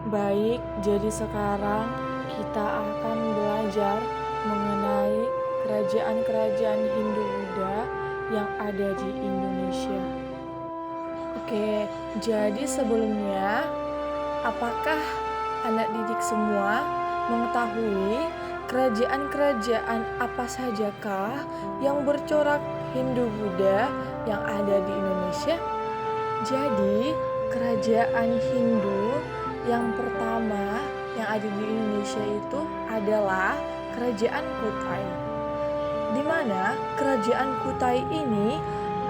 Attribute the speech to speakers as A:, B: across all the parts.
A: Baik, jadi sekarang kita akan belajar mengenai kerajaan-kerajaan Hindu-Buddha yang ada di Indonesia. Oke, jadi sebelumnya, apakah anak didik semua mengetahui kerajaan-kerajaan apa sajakah yang bercorak Hindu-Buddha yang ada di Indonesia? Jadi, kerajaan Hindu yang pertama yang ada di Indonesia itu adalah Kerajaan Kutai. Di mana Kerajaan Kutai ini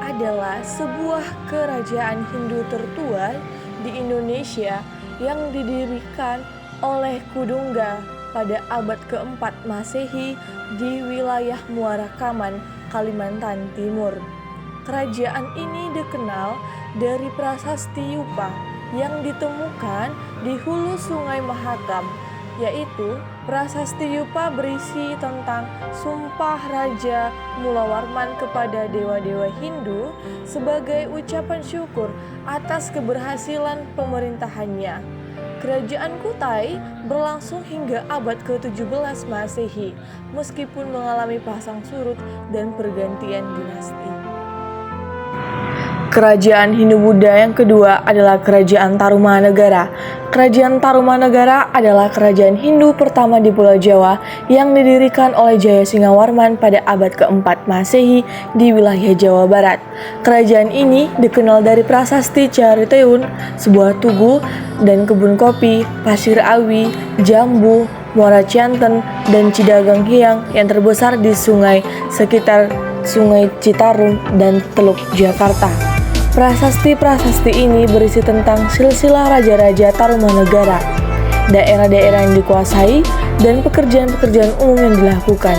A: adalah sebuah kerajaan Hindu tertua di Indonesia yang didirikan oleh Kudungga pada abad keempat Masehi di wilayah Muara Kaman, Kalimantan Timur. Kerajaan ini dikenal dari prasasti Yupa yang ditemukan di hulu Sungai Mahakam, yaitu prasasti Yupa berisi tentang sumpah Raja Mulawarman kepada dewa-dewa Hindu sebagai ucapan syukur atas keberhasilan pemerintahannya. Kerajaan Kutai berlangsung hingga abad ke-17 Masehi, meskipun mengalami pasang surut dan pergantian dinasti. Kerajaan Hindu-Buddha yang kedua adalah Kerajaan Tarumanegara. Kerajaan Tarumanegara adalah kerajaan Hindu pertama di Pulau Jawa yang didirikan oleh Jaya Singawarman pada abad keempat Masehi di wilayah Jawa Barat. Kerajaan ini dikenal dari prasasti Cariteun, sebuah tugu dan kebun kopi, pasir awi, jambu, Muara Cianten, dan Cidagang Hiang yang terbesar di sungai sekitar Sungai Citarum dan Teluk Jakarta. Prasasti-prasasti ini berisi tentang silsilah raja-raja Tarumanegara, daerah-daerah yang dikuasai, dan pekerjaan-pekerjaan umum yang dilakukan.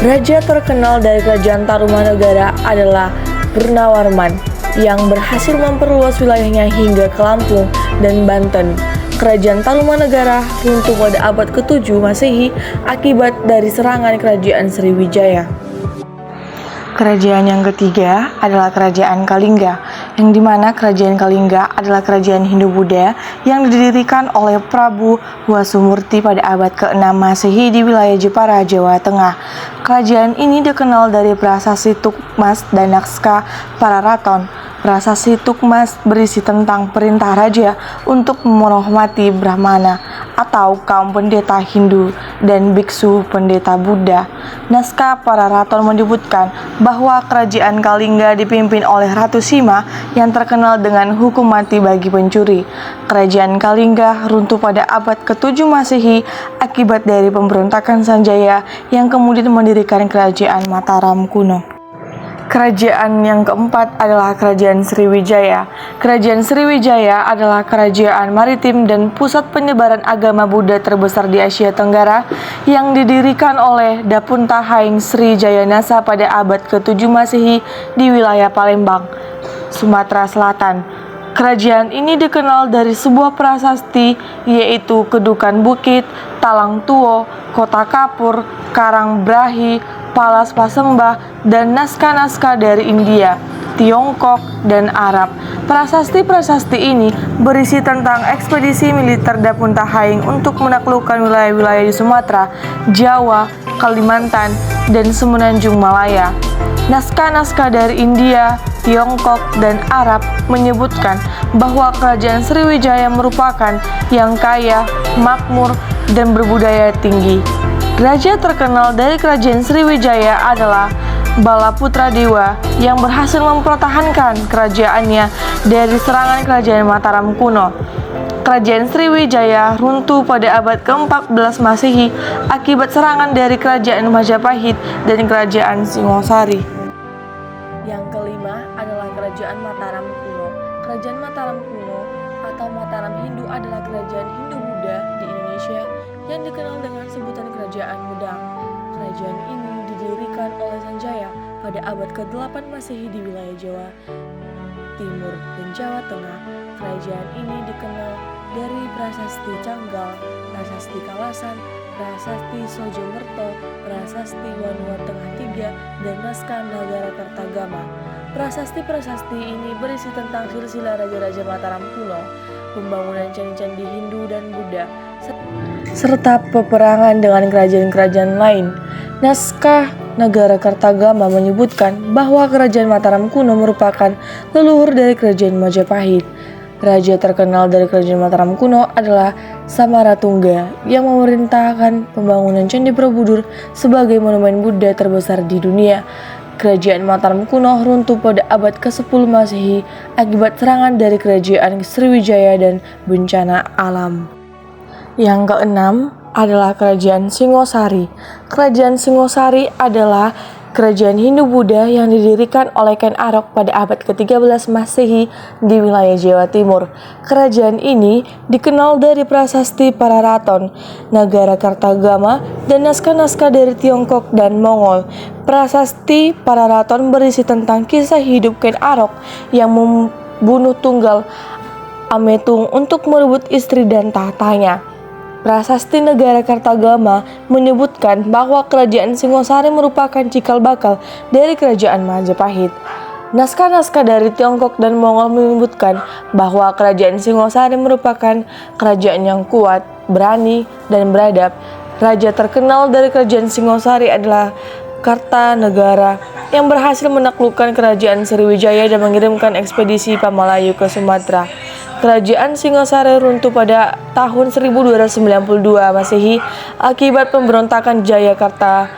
A: Raja terkenal dari kerajaan Tarumanegara adalah Purnawarman yang berhasil memperluas wilayahnya hingga ke Lampung dan Banten. Kerajaan Tarumanegara runtuh pada abad ke-7 Masehi akibat dari serangan kerajaan Sriwijaya. Kerajaan yang ketiga adalah Kerajaan Kalingga, yang dimana Kerajaan Kalingga adalah kerajaan Hindu-Buddha yang didirikan oleh Prabu Wasumurti pada abad ke-6 Masehi di wilayah Jepara, Jawa Tengah. Kerajaan ini dikenal dari prasasti Tukmas dan naskah Pararaton. Prasasti Tukmas berisi tentang perintah raja untuk menghormati Brahmana atau kaum pendeta Hindu dan biksu pendeta Buddha. Naskah Pararaton menyebutkan bahwa kerajaan Kalingga dipimpin oleh Ratu Sima yang terkenal dengan hukum mati bagi pencuri. Kerajaan Kalingga runtuh pada abad ke-7 Masehi akibat dari pemberontakan Sanjaya yang kemudian mendirikan Kerajaan Mataram kuno. Kerajaan yang keempat adalah Kerajaan Sriwijaya. Kerajaan Sriwijaya adalah kerajaan maritim dan pusat penyebaran agama Buddha terbesar di Asia Tenggara yang didirikan oleh Dapunta Haing Sri Jayanasa pada abad ke-7 Masehi di wilayah Palembang, Sumatera Selatan. Kerajaan ini dikenal dari sebuah prasasti yaitu Kedukan Bukit, Talang Tuo, Kota Kapur, Karang Brahi, Palas Pasembah, dan naskah-naskah dari India, Tiongkok, dan Arab. Prasasti-prasasti ini berisi tentang ekspedisi militer Dapunta Haing untuk menaklukkan wilayah-wilayah di Sumatera, Jawa, Kalimantan, dan Semenanjung Malaya. Naskah-naskah dari India, Tiongkok, dan Arab menyebutkan bahwa Kerajaan Sriwijaya merupakan yang kaya, makmur, dan berbudaya tinggi. Raja terkenal dari Kerajaan Sriwijaya adalah Balaputra Dewa yang berhasil mempertahankan kerajaannya dari serangan Kerajaan Mataram kuno. Kerajaan Sriwijaya runtuh pada abad ke-14 Masehi akibat serangan dari Kerajaan Majapahit dan Kerajaan Singosari. Yang kelima adalah Kerajaan Mataram kuno. Kerajaan Mataram kuno atau Mataram Hindu adalah kerajaan Hindu-Buddha di Indonesia yang dikenal dengan sebutan Kerajaan Medang. Kerajaan ini didirikan oleh Sanjaya pada abad ke-8 Masehi di wilayah Jawa Timur dan Jawa Tengah. Kerajaan ini dikenal dari prasasti Canggal, prasasti Kalasan, prasasti Sojomerto, prasasti Wanua Tengah Tiga, dan naskah Nagara Kertagama. Prasasti-prasasti ini berisi tentang silsilah raja-raja Mataram kuno. pembangunan candi-candi Hindu dan Buddha, serta peperangan dengan kerajaan-kerajaan lain. Naskah Negara Kartagama menyebutkan bahwa Kerajaan Mataram kuno merupakan leluhur dari Kerajaan Majapahit. Raja terkenal dari Kerajaan Mataram kuno adalah Samaratungga yang memerintahkan pembangunan Candi Borobudur sebagai monumen Buddha terbesar di dunia. Kerajaan Mataram kuno runtuh pada abad ke-10 Masehi akibat serangan dari Kerajaan Sriwijaya dan bencana alam. Yang keenam adalah Kerajaan Singosari. Kerajaan Singosari adalah kerajaan Hindu-Buddha yang didirikan oleh Ken Arok pada abad ke-13 Masehi di wilayah Jawa Timur. Kerajaan ini dikenal dari prasasti Pararaton, Negara Kartagama, dan naskah-naskah dari Tiongkok dan Mongol. Prasasti Pararaton berisi tentang kisah hidup Ken Arok yang membunuh Tunggal Ametung untuk merebut istri dan tahtanya. Prasasti Negara Kartagama menyebutkan bahwa Kerajaan Singosari merupakan cikal bakal dari Kerajaan Majapahit. Naskah-naskah dari Tiongkok dan Mongol menyebutkan bahwa Kerajaan Singosari merupakan kerajaan yang kuat, berani, dan beradab. Raja terkenal dari Kerajaan Singosari adalah Kartanegara yang berhasil menaklukkan Kerajaan Sriwijaya dan mengirimkan ekspedisi Pamalayu ke Sumatera. Kerajaan Singosari runtuh pada tahun 1292 Masehi akibat pemberontakan Jayakarta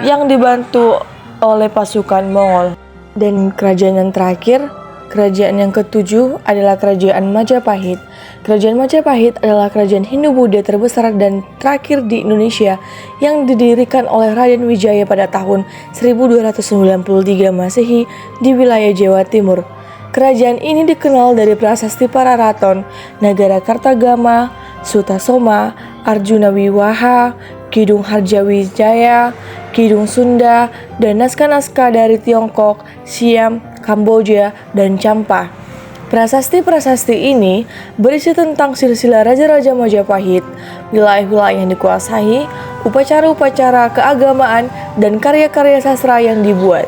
A: yang dibantu oleh pasukan Mongol. Dan kerajaan yang terakhir, kerajaan yang ketujuh adalah Kerajaan Majapahit. Kerajaan Majapahit adalah kerajaan Hindu-Buddha terbesar dan terakhir di Indonesia yang didirikan oleh Raden Wijaya pada tahun 1293 Masehi di wilayah Jawa Timur. Kerajaan ini dikenal dari prasasti Pararaton, Negara Kartagama, Sutasoma, Arjuna Wiwaha, Kidung Harjawijaya, Kidung Sunda, dan naskah-naskah dari Tiongkok, Siam, Kamboja, dan Champa. Prasasti-prasasti ini berisi tentang silsilah raja-raja Majapahit, wilayah-wilayah yang dikuasai, upacara-upacara keagamaan, dan karya-karya sastra yang dibuat.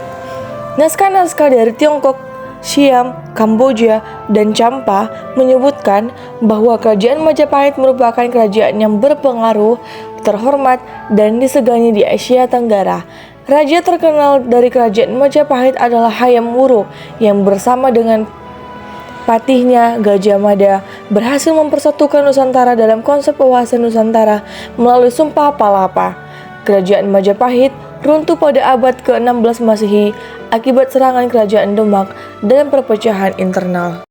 A: Naskah-naskah dari Tiongkok, Siam, Kamboja, dan Champa menyebutkan bahwa Kerajaan Majapahit merupakan kerajaan yang berpengaruh, terhormat, dan disegani di Asia Tenggara. Raja terkenal dari Kerajaan Majapahit adalah Hayam Wuruk yang bersama dengan patihnya Gajah Mada berhasil mempersatukan Nusantara dalam konsep wawasan Nusantara melalui Sumpah Palapa. Kerajaan Majapahit runtuh pada abad ke-16 Masehi akibat serangan Kerajaan Demak dan perpecahan internal.